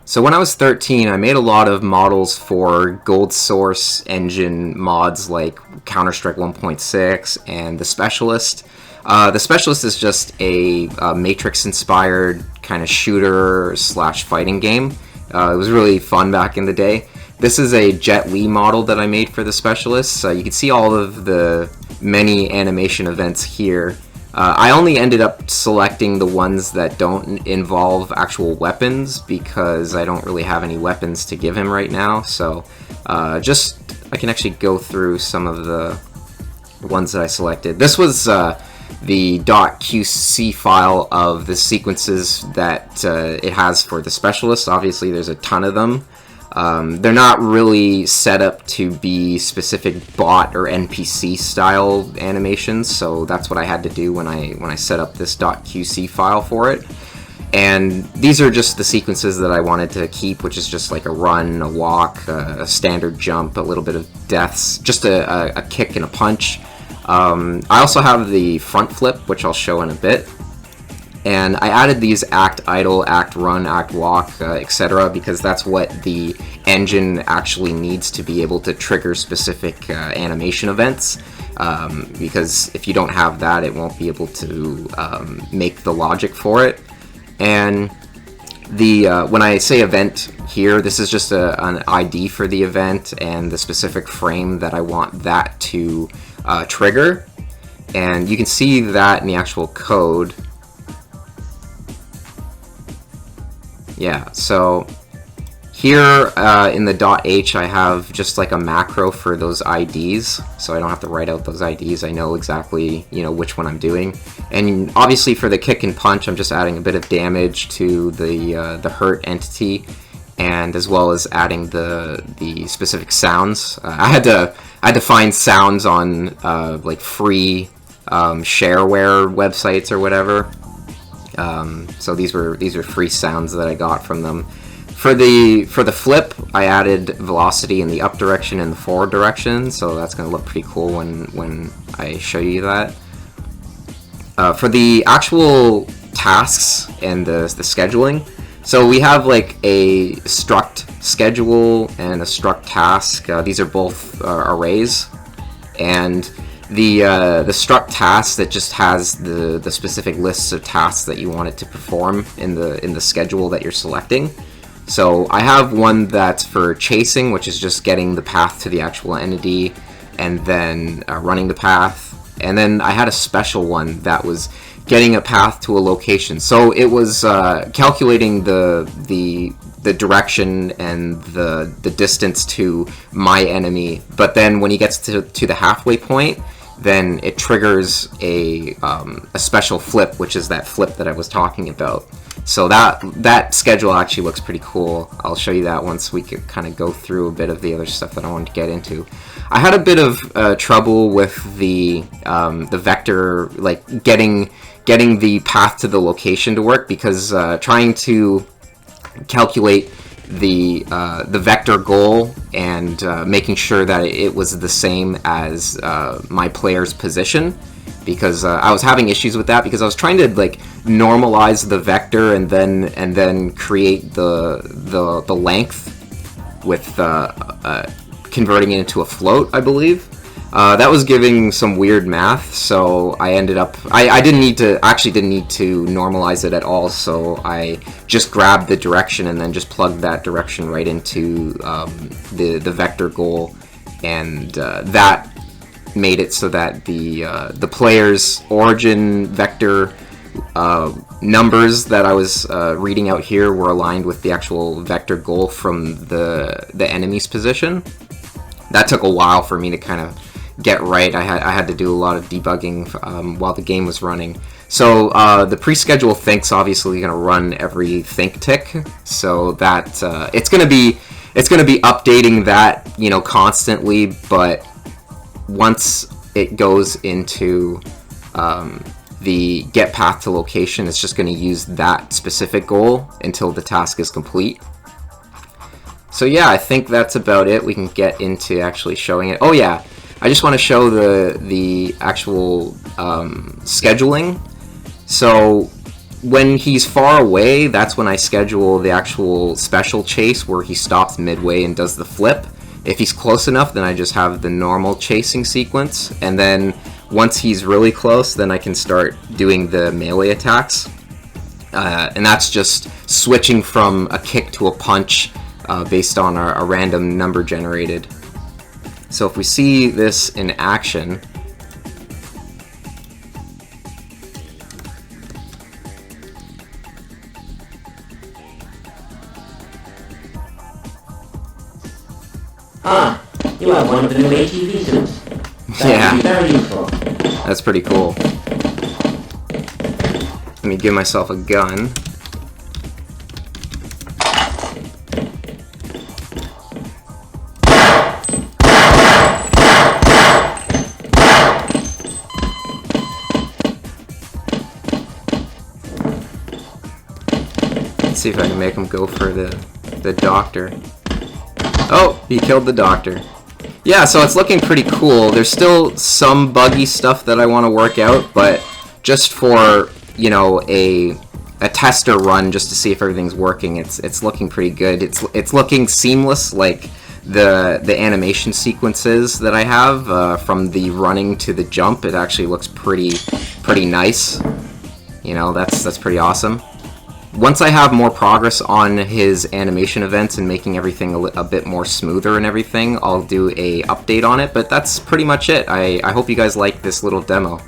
So when I was 13, I made a lot of models for GoldSrc engine mods like Counter-Strike 1.6 and the Specialist. The Specialist is just a Matrix-inspired kind of shooter/fighting game. It was really fun back in the day. This is a Jet Li model that I made for the Specialist. You can see all of the many animation events here. I only ended up selecting the ones that don't involve actual weapons because I don't really have any weapons to give him right now. So I can actually go through some of the ones that I selected. This was the .qc file of the sequences that it has for the Specialist. Obviously there's a ton of them. They're not really set up to be specific bot or NPC style animations, so that's what I had to do when I set up this .qc file for it. And these are just the sequences that I wanted to keep, which is just like a run, a walk, a standard jump, a little bit of deaths, just a kick and a punch. I also have the front flip, which I'll show in a bit. And I added these act idle, act run, act walk, etc. because that's what the engine actually needs to be able to trigger specific animation events. Because if you don't have that, it won't be able to make the logic for it. And when I say event here, this is just an ID for the event and the specific frame that I want that to trigger. And you can see that in the actual code. Yeah, so here in the .h I have just like a macro for those IDs, so I don't have to write out those IDs. I know exactly, which one I'm doing. And obviously for the kick and punch, I'm just adding a bit of damage to the hurt entity, and as well as adding the specific sounds. I had to find sounds on like free shareware websites or whatever. So these are free sounds that I got from them. For the flip, I added velocity in the up direction and the forward direction, so that's going to look pretty cool when I show you that. For the actual tasks and the scheduling, so we have like a struct schedule and a struct task. These are both arrays, and the struct task that just has the specific lists of tasks that you want it to perform in the schedule that you're selecting. So I have one that's for chasing, which is just getting the path to the actual entity and then running the path. And then I had a special one that was getting a path to a location. So it was calculating the direction and the distance to my enemy. But then when he gets to the halfway point, then it triggers a special flip, which is that flip that I was talking about. So that schedule actually looks pretty cool. I'll show you that once we could kind of go through a bit of the other stuff that I wanted to get into. I had a bit of trouble with the vector, like getting the path to the location to work, because trying to calculate the vector goal and making sure that it was the same as my player's position, because I was having issues with that, because I was trying to like normalize the vector and then create the length with converting it into a float, I believe. That was giving some weird math, so I ended up I didn't need to normalize it at all, so I just grabbed the direction and then just plugged that direction right into the vector goal, and that made it so that the player's origin vector numbers that I was reading out here were aligned with the actual vector goal from the enemy's position. That took a while for me to kind of get right. I had to do a lot of debugging while the game was running. So the pre-schedule think's obviously going to run every think tick, so that it's going to be updating that constantly. But once it goes into the get path to location, it's just going to use that specific goal until the task is complete. So yeah, I think that's about it. We can get into actually showing it. Oh yeah, I just want to show the actual scheduling. So when he's far away, that's when I schedule the actual special chase where he stops midway and does the flip. If he's close enough, then I just have the normal chasing sequence, and then once he's really close, then I can start doing the melee attacks. And that's just switching from a kick to a punch based on a random number generated. So if we see this in action, Ah, you have one of the new ATV suits. That would be very useful. That's pretty cool. Let me give myself a gun. Let's see if I can make him go for the doctor. Oh, he killed the doctor. Yeah, so it's looking pretty cool. There's still some buggy stuff that I want to work out, but just for, you know, a tester run just to see if everything's working, it's looking pretty good. It's looking seamless, like the animation sequences that I have from the running to the jump. It actually looks pretty nice. You know, that's pretty awesome. Once I have more progress on his animation events and making everything a bit more smoother and everything, I'll do a update on it, but that's pretty much it. I hope you guys like this little demo.